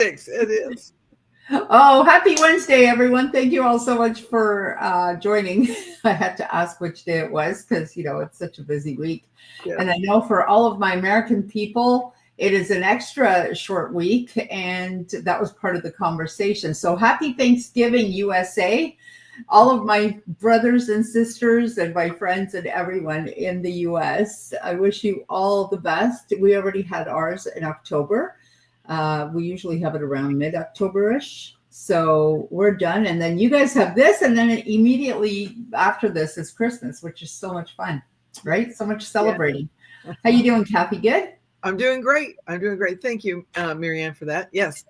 It is. Oh, happy Wednesday, everyone. Thank you all so much for joining. I had to ask which day it was because, it's such a busy week. Yeah. And I know for all of my American people, it is an extra short week, and that was part of the conversation. So happy Thanksgiving, USA. All of my brothers and sisters and my friends and everyone in the US, I wish you all the best. We already had ours in October. We usually have it around mid-October-ish. So we're done. And then you guys have this. And then immediately after this is Christmas, which is so much fun, right? So much celebrating. Yeah. How you doing, Kathy? Good? I'm doing great. Thank you, Marianne, for that. Yes.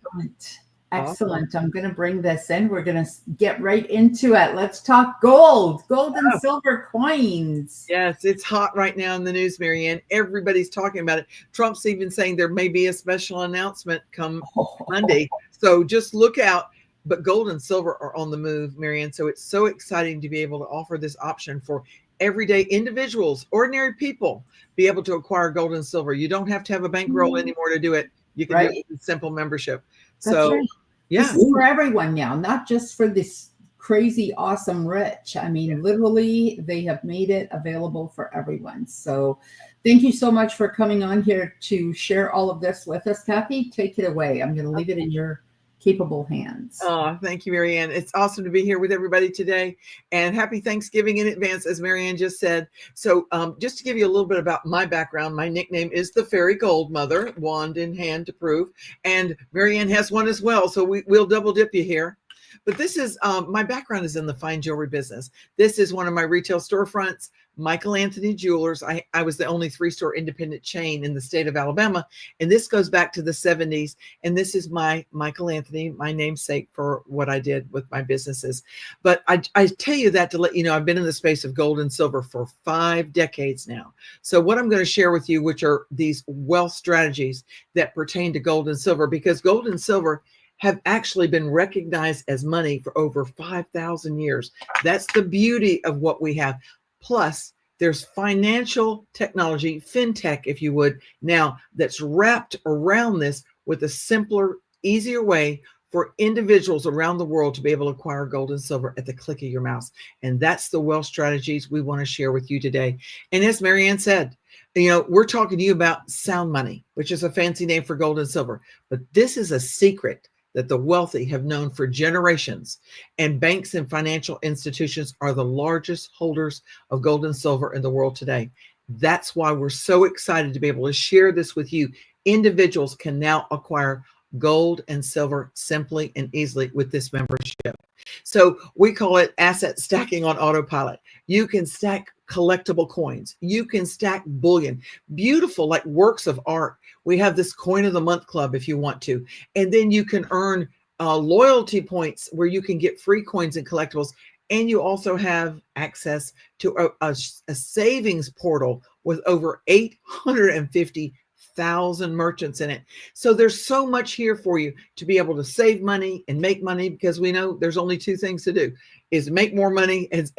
Excellent. I'm going to bring this in. We're going to get right into it. Let's talk gold and silver coins. Yes, it's hot right now in the news, Marianne. Everybody's talking about it. Trump's even saying there may be a special announcement come Monday. So just look out. But gold and silver are on the move, Marianne. So it's so exciting to be able to offer this option for everyday individuals, ordinary people, be able to acquire gold and silver. You don't have to have a bankroll anymore to do it. You can do it with simple membership. So yeah, this is for everyone now, not just for this crazy, awesome rich. I mean, literally, they have made it available for everyone. So thank you so much for coming on here to share all of this with us. Kathy, take it away. I'm going to leave it in your capable hands. Oh, thank you, Marianne. It's awesome to be here with everybody today, and happy Thanksgiving in advance, as Marianne just said. So just to give you a little bit about my background, my nickname is the Fairy Gold Mother, wand in hand to prove, and Marianne has one as well, so we'll double dip you here. But this is, my background is in the fine jewelry business. This is one of my retail storefronts, Michael Anthony Jewelers. I was the only 3-store independent chain in the state of Alabama. And this goes back to the 70s. And this is my Michael Anthony, my namesake for what I did with my businesses. But I tell you that to let you know, I've been in the space of gold and silver for 5 decades now. So what I'm going to share with you, which are these wealth strategies that pertain to gold and silver, because gold and silver have actually been recognized as money for over 5,000 years. That's the beauty of what we have. Plus, there's financial technology, fintech, if you would, now that's wrapped around this with a simpler, easier way for individuals around the world to be able to acquire gold and silver at the click of your mouse. And that's the wealth strategies we want to share with you today. And as Marianne said, we're talking to you about sound money, which is a fancy name for gold and silver. But this is a secret that the wealthy have known for generations, and banks and financial institutions are the largest holders of gold and silver in the world today. That's why we're so excited to be able to share this with you. Individuals can now acquire gold and silver simply and easily with this membership. So we call it asset stacking on autopilot. You can stack collectible coins. You can stack bullion, beautiful, like works of art. We have this coin of the month club if you want to. And then you can earn loyalty points where you can get free coins and collectibles. And you also have access to a savings portal with over 850,000 merchants in it. So there's so much here for you to be able to save money and make money, because we know there's only 2 things to do, is make more money and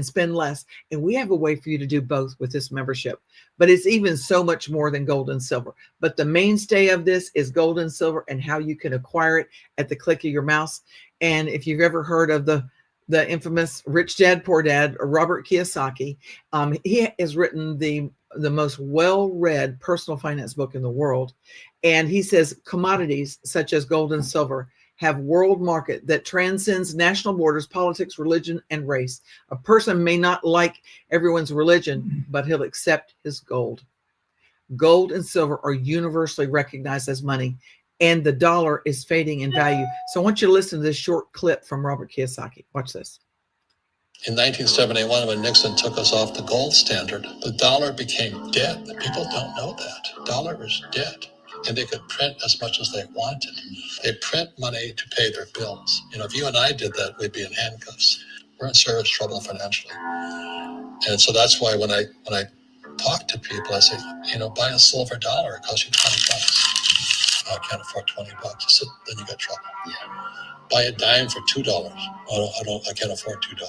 spend less. And we have a way for you to do both with this membership. But it's even so much more than gold and silver. But the mainstay of this is gold and silver and how you can acquire it at the click of your mouse. And if you've ever heard of the infamous Rich Dad, Poor Dad, Robert Kiyosaki, he has written the most well-read personal finance book in the world. And he says commodities such as gold and silver have world market that transcends national borders, politics, religion, and race. A person may not like everyone's religion, but he'll accept his gold. Gold and silver are universally recognized as money, and the dollar is fading in value. So I want you to listen to this short clip from Robert Kiyosaki. Watch this. In 1971, when Nixon took us off the gold standard, the dollar became dead. People don't know that. Dollar is dead. And they could print as much as they wanted. They print money to pay their bills. If you and I did that, we'd be in handcuffs. We're in serious trouble financially. And so that's why when I talk to people, I say, buy a silver dollar. It costs you $20. I can't afford $20. So then you got trouble. Buy a dime for $2. I can't afford $2.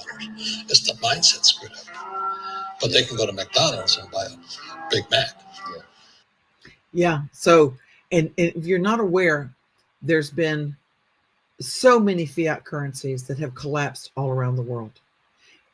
It's the mindset screwed up. But they can go to McDonald's and buy a Big Mac. Yeah. So, and if you're not aware, there's been so many fiat currencies that have collapsed all around the world.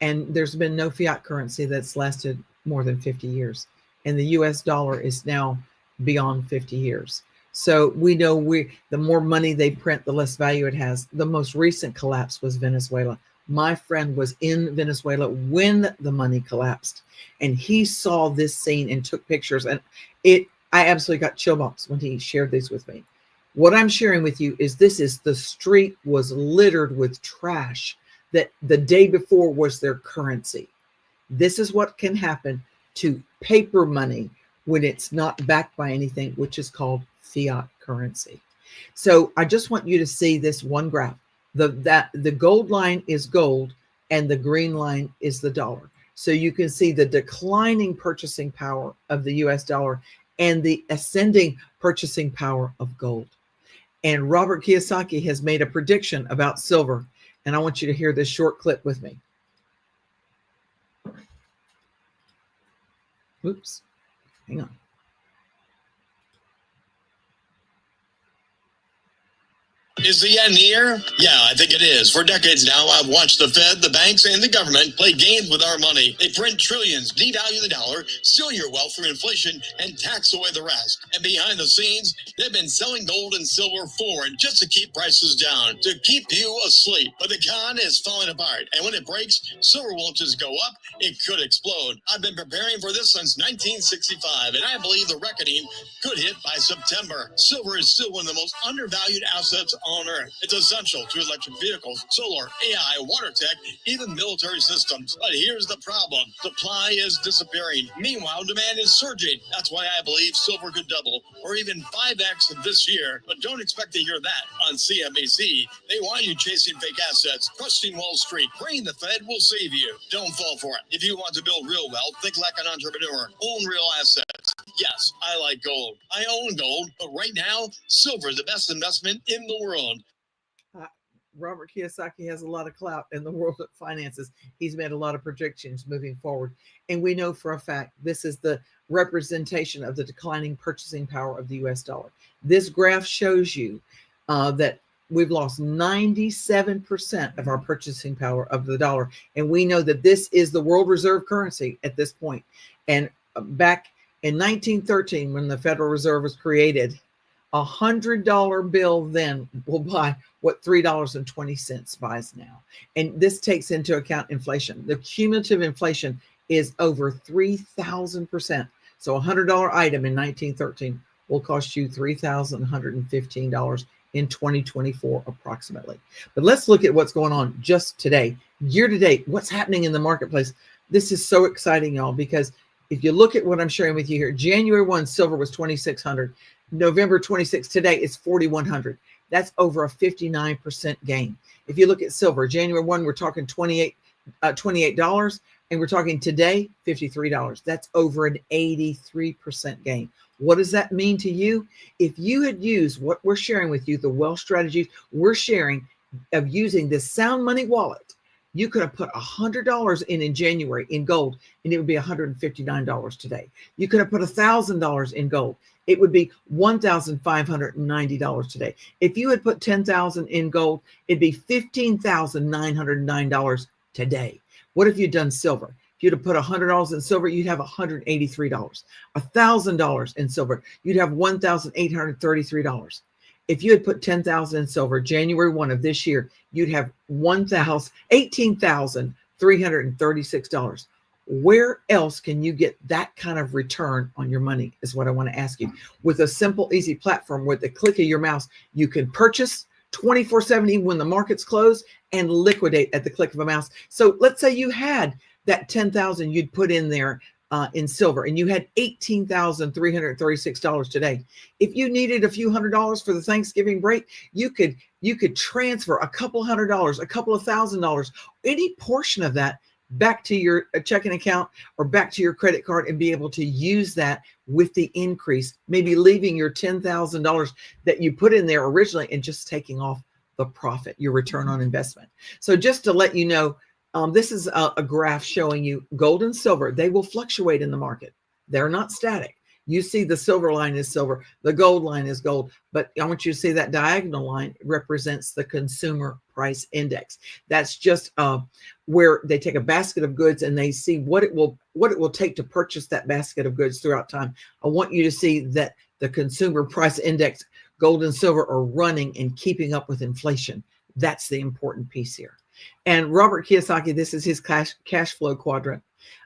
And there's been no fiat currency that's lasted more than 50 years. And the US dollar is now beyond 50 years. So we know the more money they print, the less value it has. The most recent collapse was Venezuela. My friend was in Venezuela when the money collapsed, and he saw this scene and took pictures. And I absolutely got chill bumps when he shared this with me. What I'm sharing with you is the street was littered with trash that the day before was their currency. This is what can happen to paper money when it's not backed by anything, which is called fiat currency. So I just want you to see this one graph. The gold line is gold and the green line is the dollar. So you can see the declining purchasing power of the US dollar and the ascending purchasing power of gold. And Robert Kiyosaki has made a prediction about silver. And I want you to hear this short clip with me. Oops, hang on. Is the end here? Yeah, I think it is. For decades now, I've watched the Fed, the banks, and the government play games with our money. They print trillions, devalue the dollar, steal your wealth through inflation, and tax away the rest. And behind the scenes, they've been selling gold and silver forward just to keep prices down, to keep you asleep. But the con is falling apart. And when it breaks, silver won't just go up, it could explode. I've been preparing for this since 1965, and I believe the reckoning could hit by September. Silver is still one of the most undervalued assets on Earth. It's essential to electric vehicles, solar, AI, water tech, even military systems. But here's the problem. Supply is disappearing. Meanwhile, demand is surging. That's why I believe silver could double or even 5x this year. But don't expect to hear that on CNBC. They want you chasing fake assets, trusting Wall Street, praying the Fed will save you. Don't fall for it. If you want to build real wealth, think like an entrepreneur. Own real assets. Yes, I like gold. I own gold, but right now, silver is the best investment in the world. Robert Kiyosaki has a lot of clout in the world of finances. He's made a lot of predictions moving forward. And we know for a fact this is the representation of the declining purchasing power of the US dollar. This graph shows you that we've lost 97% of our purchasing power of the dollar. And we know that this is the world reserve currency at this point. And back in 1913, when the Federal Reserve was created, $100 bill then will buy what $3.20 buys now. And this takes into account inflation. The cumulative inflation is over 3,000%. So a $100 item in 1913 will cost you $3,115 in 2024 approximately. But let's look at what's going on just today. Year to date, what's happening in the marketplace. This is so exciting, y'all, because if you look at what I'm sharing with you here, January 1, silver was 2,600. November 26 today is 4,100. That's over a 59% gain. If you look at silver, January 1, we're talking $28, and we're talking today $53. That's over an 83% gain. What does that mean to you? If you had used what we're sharing with you, the wealth strategies we're sharing of using this Sound Money wallet, you could have put $100 in January in gold, and it would be $159 today. You could have put $1,000 in gold. It would be $1,590 today. If you had put $10,000 in gold, it'd be $15,909 today. What if you'd done silver? If you'd have put $100 in silver, you'd have $183. $1,000 in silver, you'd have $1,833. If you had put $10,000 in silver, January 1 of this year, you'd have $18,336. Where else can you get that kind of return on your money is what I want to ask you. With a simple, easy platform with the click of your mouse, you can purchase 24/7 when the market's closed and liquidate at the click of a mouse. So let's say you had that $10,000 you'd put in there in silver, and you had $18,336 today. If you needed a few $100s for the Thanksgiving break, you could transfer a couple $100, a couple of $1,000, any portion of that back to your checking account or back to your credit card and be able to use that with the increase, maybe leaving your $10,000 that you put in there originally and just taking off the profit, your return on investment. So just to let you know, this is a graph showing you gold and silver. They will fluctuate in the market. They're not static. You see the silver line is silver, the gold line is gold, but I want you to see that diagonal line represents the consumer price index. That's just where they take a basket of goods and they see what it will take to purchase that basket of goods throughout time. I want you to see that the consumer price index, gold and silver, are running and keeping up with inflation. That's the important piece here. And Robert Kiyosaki, this is his cash flow quadrant.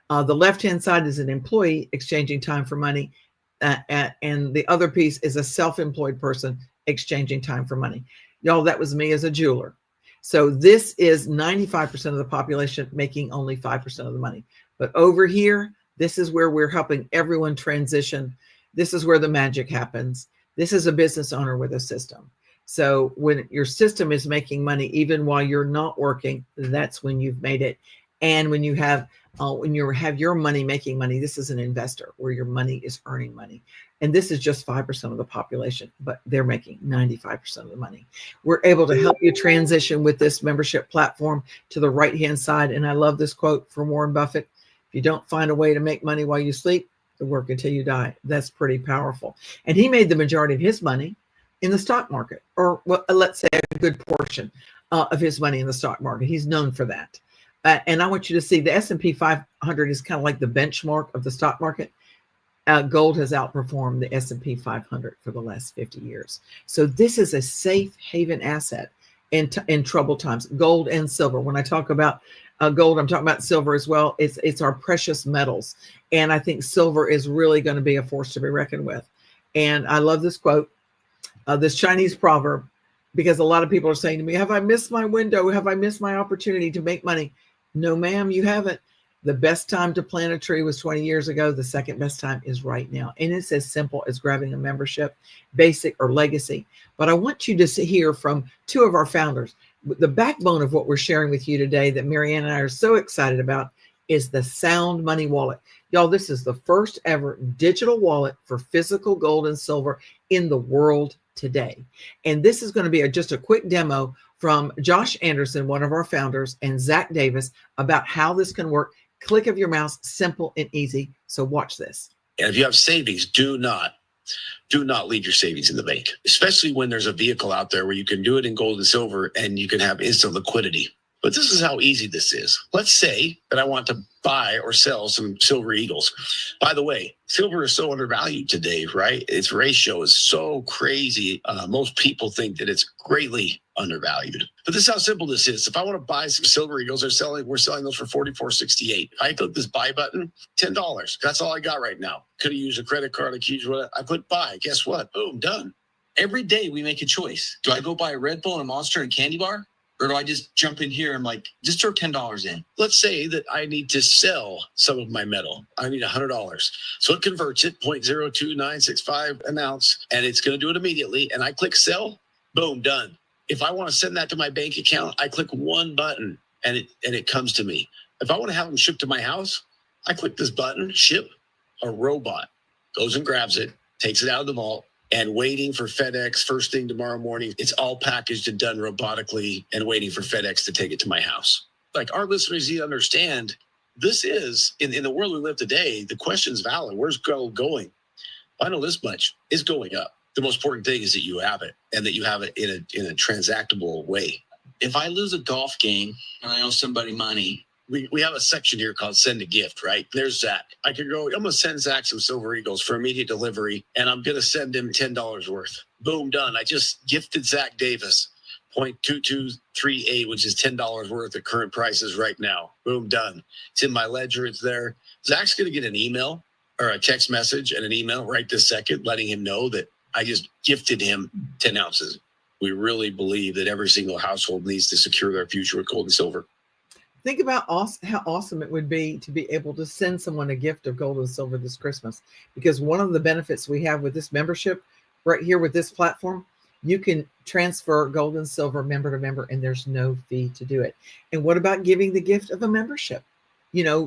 The left-hand side is an employee exchanging time for money. And the other piece is a self-employed person exchanging time for money. Y'all, that was me as a jeweler. So this is 95% of the population making only 5% of the money. But over here, this is where we're helping everyone transition. This is where the magic happens. This is a business owner with a system. So when your system is making money, even while you're not working, that's when you've made it. And when you have your money making money, this is an investor where your money is earning money. And this is just 5% of the population, but they're making 95% of the money. We're able to help you transition with this membership platform to the right-hand side. And I love this quote from Warren Buffett. If you don't find a way to make money while you sleep, you'll work until you die. That's pretty powerful. And he made the majority of his money in the stock market, or well, let's say a good portion of his money in the stock market. He's known for that. And I want you to see the S&P 500 is kind of like the benchmark of the stock market. Gold has outperformed the S&P 500 for the last 50 years. So this is a safe haven asset in troubled times. Gold and silver. When I talk about gold, I'm talking about silver as well. It's our precious metals. And I think silver is really going to be a force to be reckoned with. And I love this quote, this Chinese proverb, because a lot of people are saying to me, have I missed my window? Have I missed my opportunity to make money? No, ma'am, you haven't. The best time to plant a tree was 20 years ago. The second best time is right now. And it's as simple as grabbing a membership, basic or legacy. But I want you to hear from two of our founders. The backbone of what we're sharing with you today that Marianne and I are so excited about is the Sound Money Wallet. Y'all, this is the first ever digital wallet for physical gold and silver in the world today. And this is going to be just a quick demo from Josh Anderson, one of our founders, and Zach Davis about how this can work. Click of your mouse, simple and easy. So watch this. And if you have savings, do not leave your savings in the bank, especially when there's a vehicle out there where you can do it in gold and silver and you can have instant liquidity. But this is how easy this is. Let's say that I want to buy or sell some Silver Eagles. By the way, silver is so undervalued today, right? Its ratio is so crazy. Most people think that it's greatly undervalued. But this is how simple this is. If I want to buy some Silver Eagles, we're selling those for $44.68. I click this buy button, $10. That's all I got right now. Could have used a credit card, a key, whatever. I put buy. Guess what? Boom, done. Every day we make a choice. Do I go buy a Red Bull and a Monster and candy bar? Or do I just jump in here and just throw $10 in? Let's say that I need to sell some of my metal. I need $100. So it converts it 0.02965 an ounce, and it's going to do it immediately. And I click sell, boom, done. If I want to send that to my bank account, I click one button and it comes to me. If I want to have them shipped to my house, I click this button, ship. A robot goes and grabs it, takes it out of the vault, and waiting for FedEx first thing tomorrow morning. It's all packaged and done robotically and waiting for FedEx to take it to my house. Like our listeners need to understand, this is, in the world we live today, the question's valid. Where's gold going? I know this much. It's going up. The most important thing is that you have it and that you have it in a transactable way. If I lose a golf game and I owe somebody money, We have a section here called send a gift, right? There's Zach. I could go, I'm going to send Zach some Silver Eagles for immediate delivery, and I'm going to send him $10 worth. Boom, done. I just gifted Zach Davis 0.2238, which is $10 worth at current prices right now. Boom, done. It's in my ledger. It's there. Zach's going to get an email or a text message and an email right this second, letting him know that I just gifted him 10 ounces. We really believe that every single household needs to secure their future with gold and silver. Think about how awesome it would be to be able to send someone a gift of gold and silver this Christmas, because one of the benefits we have with this membership right here with this platform, you can transfer gold and silver member to member and there's no fee to do it. And what about giving the gift of a membership,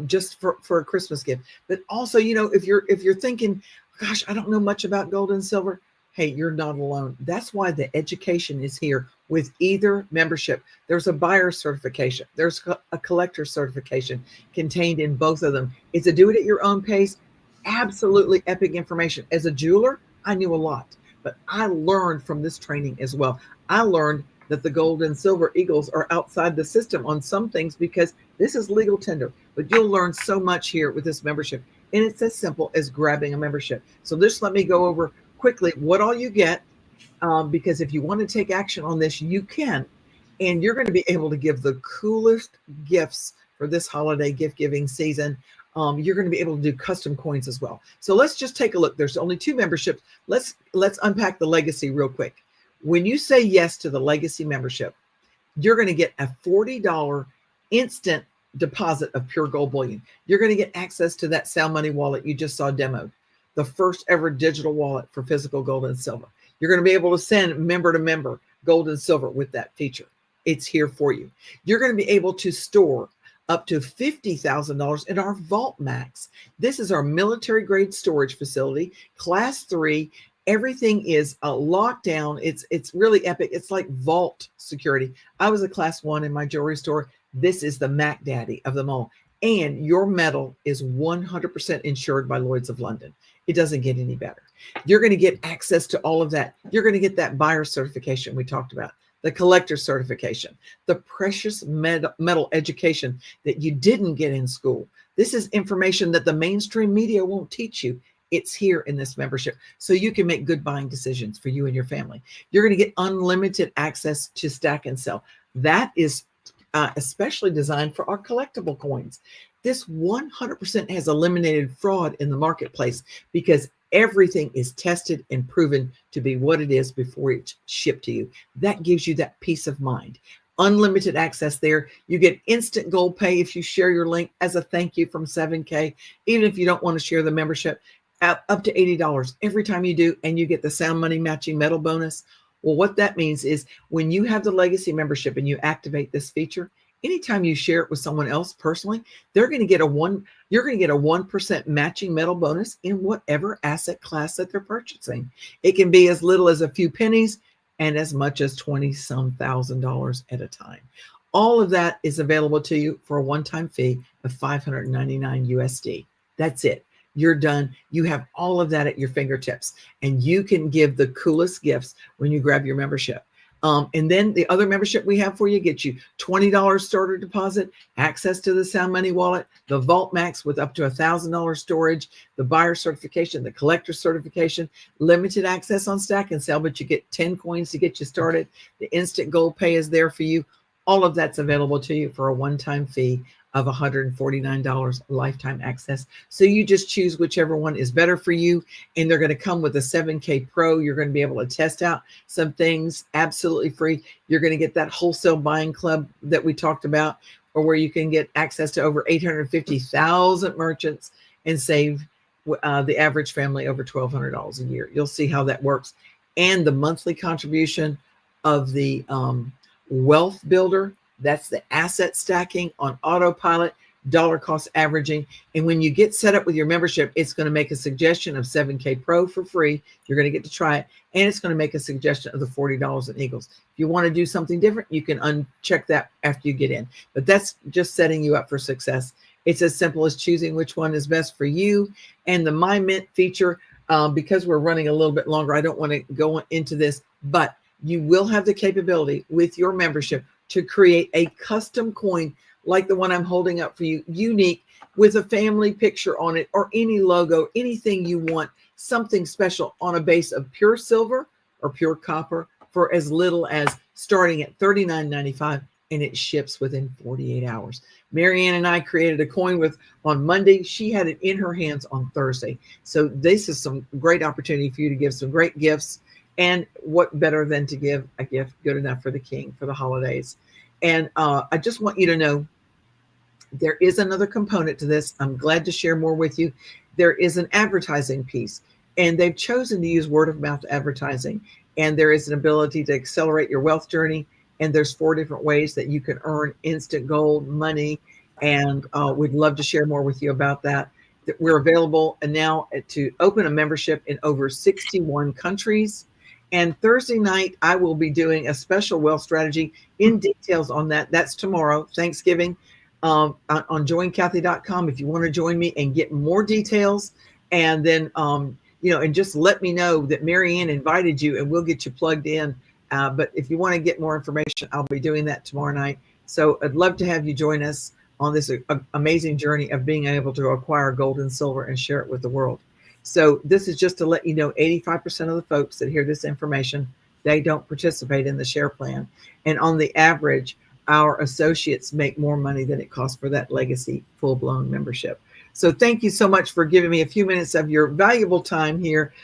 just for a Christmas gift? But also, if you're thinking, gosh, I don't know much about gold and silver. Hey, you're not alone. That's why the education is here with either membership. There's a buyer certification. There's a collector certification contained in both of them. It's a do it at your own pace. absolutely epic information. As a jeweler, I knew a lot, but I learned from this training as well. I learned that the gold and silver eagles are outside the system on some things because this is legal tender, but you'll learn so much here with this membership. And it's as simple as grabbing a membership. So just let me go over quickly what all you get, because if you want to take action on this, you can. And you're going to be able to give the coolest gifts for this holiday gift giving season. You're going to be able to do custom coins as well. So let's just take a look. There's only 2 memberships. Let's unpack the legacy real quick. When you say yes to the legacy membership, you're going to get a $40 instant deposit of pure gold bullion. You're going to get access to that Sound Money wallet you just saw demoed, the first ever digital wallet for physical gold and silver. You're going to be able to send member to member gold and silver with that feature. It's here for you. You're going to be able to store up to $50,000 in our Vault Max. This is our military grade storage facility, class 3. Everything is locked down. It's really epic. It's like vault security. I was a class 1 in my jewelry store. This is the Mac Daddy of them all. And your metal is 100% insured by Lloyd's of London. It doesn't get any better. You're going to get access to all of that. You're going to get that buyer certification we talked about, the collector certification, the precious metal education that you didn't get in school. This is information that the mainstream media won't teach you. It's here in this membership, so you can make good buying decisions for you and your family. You're going to get unlimited access to Stack and Sell. That is especially designed for our collectible coins. This 100% has eliminated fraud in the marketplace because everything is tested and proven to be what it is before it's shipped to you. That gives you that peace of mind. Unlimited access there. You get instant gold pay if you share your link as a thank you from 7K, even if you don't want to share the membership, up to $80 every time you do, and you get the Sound Money matching metal bonus. Well, what that means is when you have the legacy membership and you activate this feature, anytime you share it with someone else personally, you're going to get a 1% matching metal bonus in whatever asset class that they're purchasing. It can be as little as a few pennies and as much as $20-some thousand at a time. All of that is available to you for a one-time fee of $599 USD. That's it. You're done. You have all of that at your fingertips, and you can give the coolest gifts when you grab your membership. And then the other membership we have for you gets you $20 starter deposit, access to the Sound Money wallet, the Vault Max with up to $1,000 storage, the buyer certification, the collector certification, limited access on Stack and Sell, but you get 10 coins to get you started. The instant gold pay is there for you. All of that's available to you for a one-time fee of $149 lifetime access. So you just choose whichever one is better for you. And they're going to come with a 7K Pro. You're going to be able to test out some things absolutely free. You're going to get that wholesale buying club that we talked about, or where you can get access to over 850,000 merchants and save the average family over $1,200 a year. You'll see how that works. And the monthly contribution of the Wealth Builder, that's the asset stacking on autopilot, dollar cost averaging. And when you get set up with your membership, it's going to make a suggestion of 7K Pro for free. You're going to get to try it. And it's going to make a suggestion of the $40 in Eagles. If you want to do something different, you can uncheck that after you get in. But that's just setting you up for success. It's as simple as choosing which one is best for you. And the My Mint feature, because we're running a little bit longer, I don't want to go into this, but you will have the capability with your membership to create a custom coin like the one I'm holding up for you, unique, with a family picture on it or any logo, anything you want, something special on a base of pure silver or pure copper for as little as starting at $39.95, and it ships within 48 hours. Marianne and I created a coin on Monday. She had it in her hands on Thursday. So this is some great opportunity for you to give some great gifts. And what better than to give a gift good enough for the king for the holidays? And I just want you to know there is another component to this. I'm glad to share more with you. There is an advertising piece, and they've chosen to use word of mouth advertising. And there is an ability to accelerate your wealth journey. And there's 4 different ways that you can earn instant gold money. And we'd love to share more with you about that. We're available now to open a membership in over 61 countries. And Thursday night, I will be doing a special wealth strategy in details on that. That's tomorrow, Thanksgiving, on joinkathy.com. If you want to join me and get more details And then, and just let me know that Marianne invited you, and we'll get you plugged in. But if you want to get more information, I'll be doing that tomorrow night. So I'd love to have you join us on this amazing journey of being able to acquire gold and silver and share it with the world. So this is just to let you know, 85% of the folks that hear this information, they don't participate in the share plan. And on the average, our associates make more money than it costs for that legacy full-blown membership. So thank you so much for giving me a few minutes of your valuable time here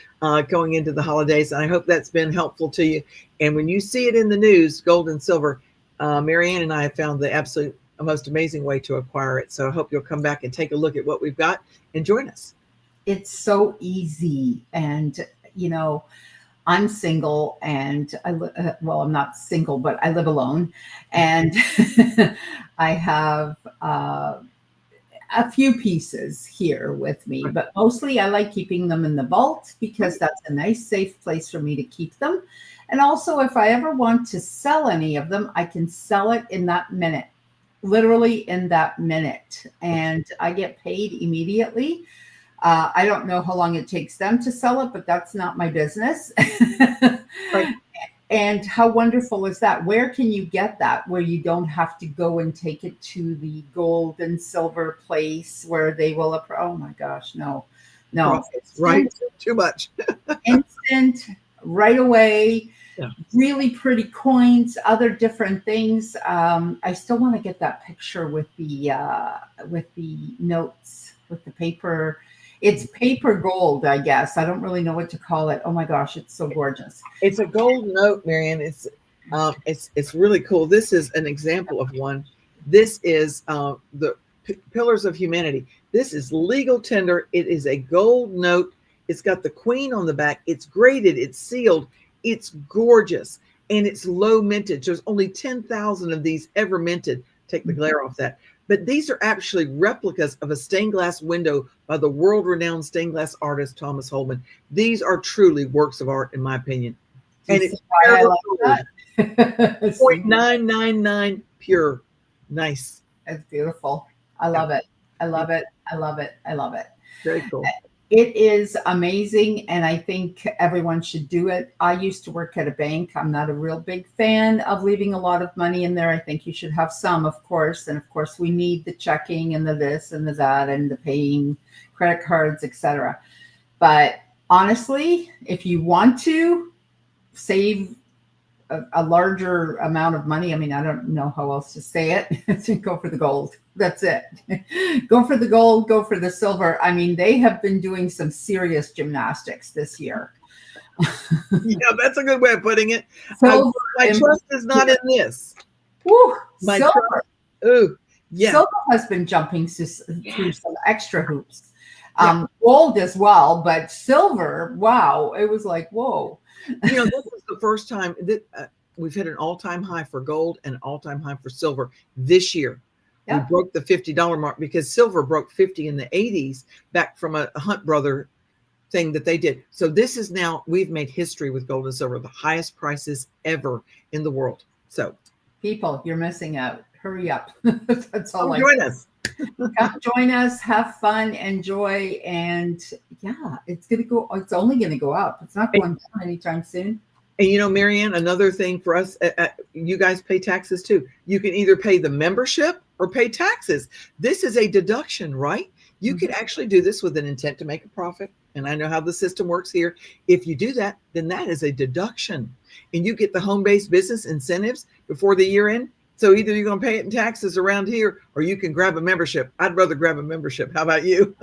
going into the holidays. And I hope that's been helpful to you. And when you see it in the news, gold and silver, Marianne and I have found the absolute most amazing way to acquire it. So I hope you'll come back and take a look at what we've got and join us. It's so easy. And, I'm single and I'm not single, but I live alone. And I have a few pieces here with me, but mostly I like keeping them in the vault because that's a nice, safe place for me to keep them. And also, if I ever want to sell any of them, I can sell it in that minute, literally in that minute. And I get paid immediately. I don't know how long it takes them to sell it, but that's not my business. Right. And how wonderful is that? Where can you get that? Where you don't have to go and take it to the gold and silver place where they will, oh my gosh, no. It's right. Too much. Instant, right away. Yeah. Really pretty coins, other different things. I still want to get that picture with the notes, with the paper. It's paper gold, I guess. I don't really know what to call it. Oh my gosh, it's so gorgeous. It's a gold note, Marianne. It's really cool. This is an example of one. This is the Pillars of Humanity. This is legal tender. It is a gold note. It's got the Queen on the back. It's graded. It's sealed. It's gorgeous. And it's low mintage. There's only 10,000 of these ever minted. Take the glare off that. But these are actually replicas of a stained glass window by the world-renowned stained glass artist Thomas Holman. These are truly works of art, in my opinion. And it's why I like that. 0.999 pure. Nice. It's beautiful. I love it. I love it. I love it. I love it. Very cool. It is amazing, and I think everyone should do it. I used to work at a bank. I'm not a real big fan of leaving a lot of money in there. I think you should have some, of course. And of course, we need the checking and the this and the that and the paying credit cards, etc. But honestly, if you want to save a larger amount of money, I mean, I don't know how else to say it, go for the gold. That's it. Go for the gold, go for the silver. I mean, they have been doing some serious gymnastics this year. Yeah, that's a good way of putting it. Silver My trust is not in this. Woo, My silver. trust. Ooh, yeah. Silver has been jumping through some extra hoops. Gold as well, but silver, wow. It was like, whoa. This is the first time that we've hit an all-time high for gold and an all-time high for silver this year. Yeah. We broke the $50 mark because silver broke 50 in the 80s back from a Hunt brother thing that they did. So this is now, we've made history with gold and silver, the highest prices ever in the world. So people, you're missing out. Hurry up. That's all. Join us. Come join us, have fun, enjoy, and yeah, it's only gonna go up. It's not going down anytime soon. And Marianne, another thing for us, you guys pay taxes too. You can either pay the membership or pay taxes. This is a deduction, right? You could actually do this with an intent to make a profit. And I know how the system works here. If you do that, then that is a deduction. And you get the home-based business incentives before the year end. So either you're going to pay it in taxes around here, or you can grab a membership. I'd rather grab a membership. How about you?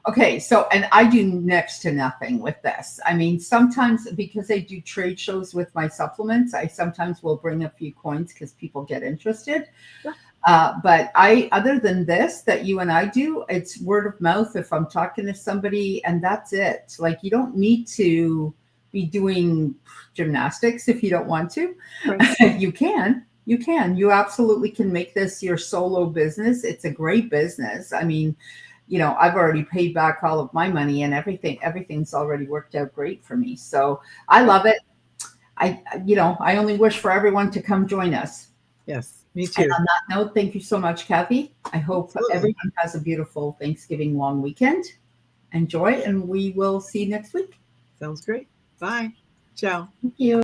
Okay, so, and I do next to nothing with this. I mean, sometimes because I do trade shows with my supplements, I sometimes will bring a few coins because people get interested. Yeah. But other than this, that you and I do, it's word of mouth if I'm talking to somebody, and that's it. Like, you don't need to be doing gymnastics if you don't want to. Right. You absolutely can make this your solo business. It's a great business. I mean, I've already paid back all of my money and everything's already worked out great for me. So I love it. I only wish for everyone to come join us. Yes, me too. And on that note, thank you so much, Kathy. I hope everyone has a beautiful Thanksgiving long weekend. enjoy, and we will see you next week. Sounds great. Bye. Ciao. Thank you.